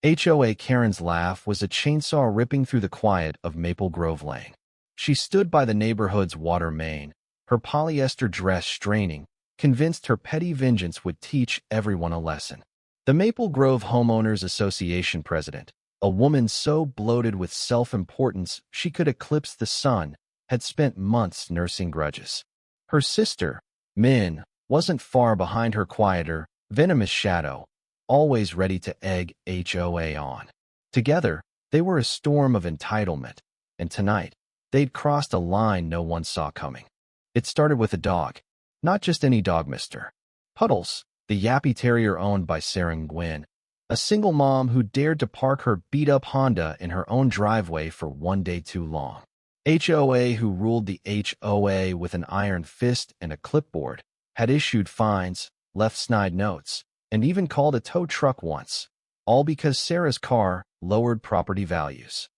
HOA Karen's laugh was a chainsaw ripping through the quiet of Maple Grove Lane. She stood by the neighborhood's water main, her polyester dress straining, convinced her petty vengeance would teach everyone a lesson. The Maple Grove Homeowners Association president, a woman so bloated with self-importance she could eclipse the sun, had spent months nursing grudges. Her sister, Min, wasn't far behind her quieter, venomous shadow, always ready to egg HOA on. Together, they were a storm of entitlement, and tonight, they'd crossed a line no one saw coming. It started with a dog. Not just any dog, Mr. Puddles, the yappy terrier owned by Sarah Gwynn, a single mom who dared to park her beat-up Honda in her own driveway for one day too long. HOA, who ruled the HOA with an iron fist and a clipboard, had issued fines, left snide notes, and even called a tow truck once, all because Sarah's car lowered property values.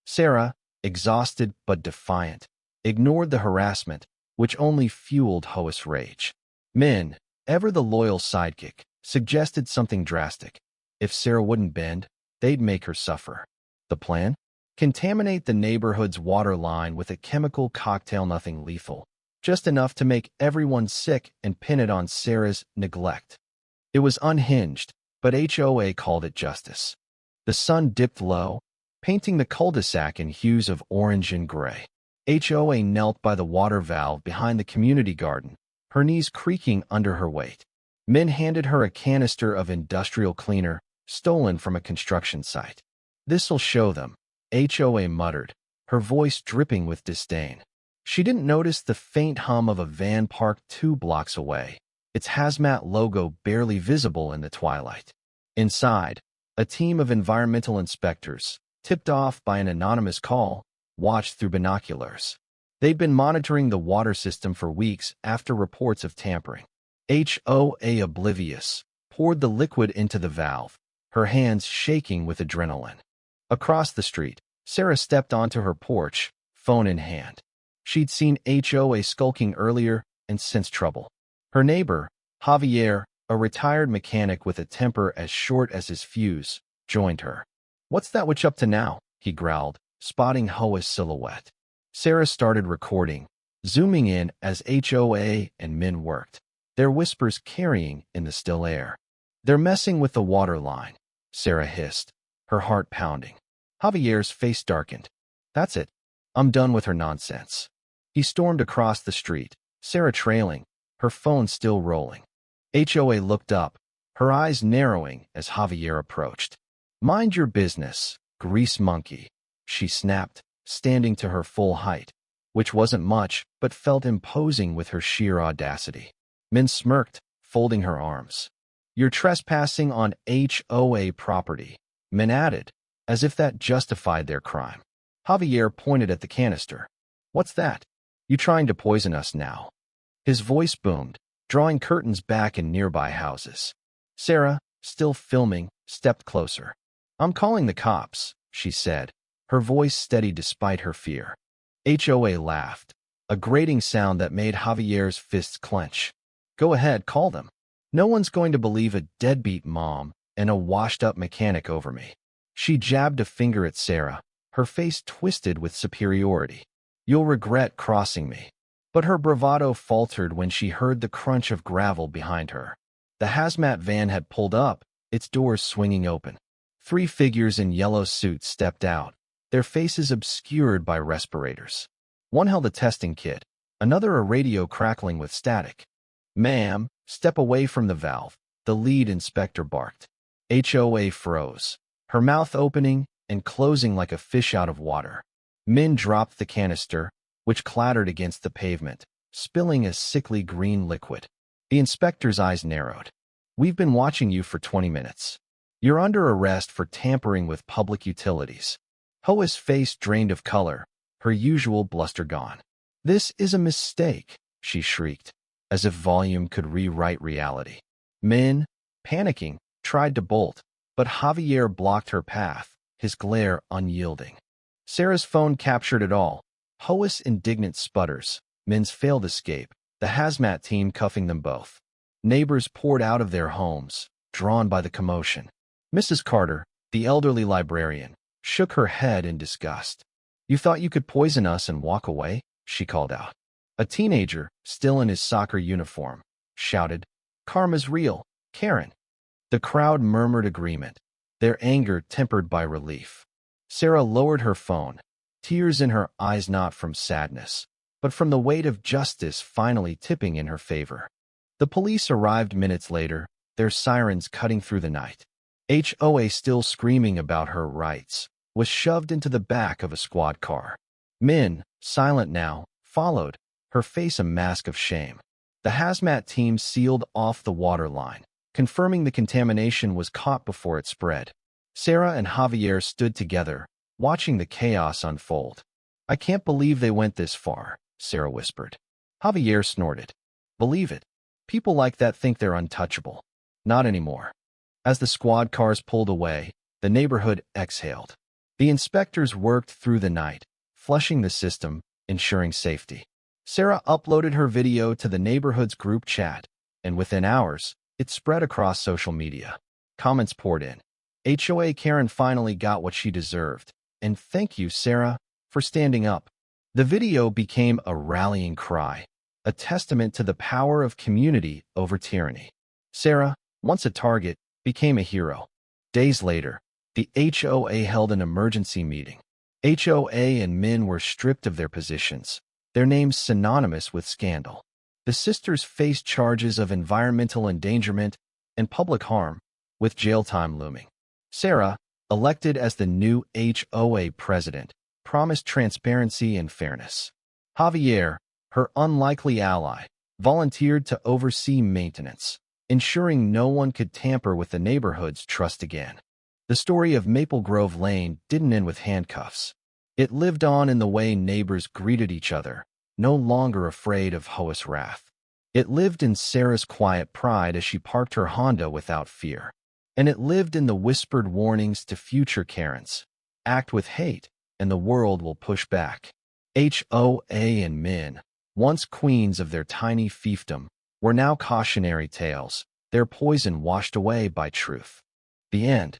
Sarah, exhausted but defiant, ignored the harassment, which only fueled HOA's rage. Min, ever the loyal sidekick, suggested something drastic. If Sarah wouldn't bend, they'd make her suffer. The plan? Contaminate the neighborhood's water line with a chemical cocktail, nothing lethal, just enough to make everyone sick, and pin it on Sarah's neglect. It was unhinged, but HOA called it justice. The sun dipped low, painting the cul-de-sac in hues of orange and gray. HOA knelt by the water valve behind the community garden, her knees creaking under her weight. Min handed her a canister of industrial cleaner, stolen from a construction site. "This'll show them," HOA muttered, her voice dripping with disdain. She didn't notice the faint hum of a van parked 2 blocks away, its Hazmat logo barely visible in the twilight. Inside, a team of environmental inspectors, tipped off by an anonymous call, watched through binoculars. They'd been monitoring the water system for weeks after reports of tampering. HOA, oblivious, poured the liquid into the valve, her hands shaking with adrenaline. Across the street, Sarah stepped onto her porch, phone in hand. She'd seen HOA skulking earlier and sensed trouble. Her neighbor, Javier, a retired mechanic with a temper as short as his fuse, joined her. "What's that witch up to now?" he growled, spotting HOA's silhouette. Sarah started recording, zooming in as HOA and Min worked, their whispers carrying in the still air. "They're messing with the water line," Sarah hissed, her heart pounding. Javier's face darkened. "That's it. I'm done with her nonsense." He stormed across the street, Sarah trailing, her phone still rolling. HOA looked up, her eyes narrowing as Javier approached. "Mind your business, grease monkey," she snapped, standing to her full height, which wasn't much but felt imposing with her sheer audacity. Min smirked, folding her arms. "You're trespassing on HOA property," Min added, as if that justified their crime. Javier pointed at the canister. "What's that? You trying to poison us now?" His voice boomed, drawing curtains back in nearby houses. Sarah, still filming, stepped closer. "I'm calling the cops," she said, her voice steady despite her fear. HOA laughed, a grating sound that made Javier's fists clench. "Go ahead, call them. No one's going to believe a deadbeat mom and a washed-up mechanic over me." She jabbed a finger at Sarah, her face twisted with superiority. "You'll regret crossing me." But her bravado faltered when she heard the crunch of gravel behind her. The Hazmat van had pulled up, its doors swinging open. 3 figures in yellow suits stepped out, their faces obscured by respirators. One held a testing kit, another a radio crackling with static. "Ma'am, step away from the valve," the lead inspector barked. HOA froze, her mouth opening and closing like a fish out of water. Min dropped the canister, which clattered against the pavement, spilling a sickly green liquid. The inspector's eyes narrowed. "We've been watching you for 20 minutes. You're under arrest for tampering with public utilities." HOA's face drained of color, her usual bluster gone. "This is a mistake," she shrieked, as if volume could rewrite reality. Min, panicking, tried to bolt, but Javier blocked her path, his glare unyielding. Sarah's phone captured it all. HOA's indignant sputters, Min's failed escape, the Hazmat team cuffing them both. Neighbors poured out of their homes, drawn by the commotion. "Mrs. Carter, The elderly librarian shook her head in disgust. You thought you could poison us and walk away? She called out. A teenager, still in his soccer uniform, shouted, Karma's real, Karen. The crowd murmured agreement, their anger tempered by relief. Sarah lowered her phone, tears in her eyes not from sadness, but from the weight of justice finally tipping in her favor. The police arrived minutes later, their sirens cutting through the night. HOA, still screaming about her rights, was shoved into the back of a squad car. Min, silent now, followed, her face a mask of shame. The hazmat team sealed off the water line, confirming the contamination was caught before it spread. Sarah and Javier stood together, watching the chaos unfold. I can't believe they went this far, Sarah whispered. Javier snorted. Believe it. People like that think they're untouchable. Not anymore. As the squad cars pulled away, the neighborhood exhaled. The inspectors worked through the night, flushing the system, ensuring safety. Sarah uploaded her video to the neighborhood's group chat, and within hours, it spread across social media. Comments poured in. HOA Karen finally got what she deserved, and thank you, Sarah, for standing up. The video became a rallying cry, a testament to the power of community over tyranny. Sarah, once a target, became a hero. Days later, the HOA held an emergency meeting. HOA and Min were stripped of their positions, their names synonymous with scandal. The sisters faced charges of environmental endangerment and public harm, with jail time looming. Sarah, elected as the new HOA president, promised transparency and fairness. Javier, her unlikely ally, volunteered to oversee maintenance, ensuring no one could tamper with the neighborhood's trust again. The story of Maple Grove Lane didn't end with handcuffs. It lived on in the way neighbors greeted each other, no longer afraid of HOA's wrath. It lived in Sarah's quiet pride as she parked her Honda without fear. And it lived in the whispered warnings to future Karens. Act with hate, and the world will push back. HOA and Min, once queens of their tiny fiefdom, were now cautionary tales, their poison washed away by truth. The end.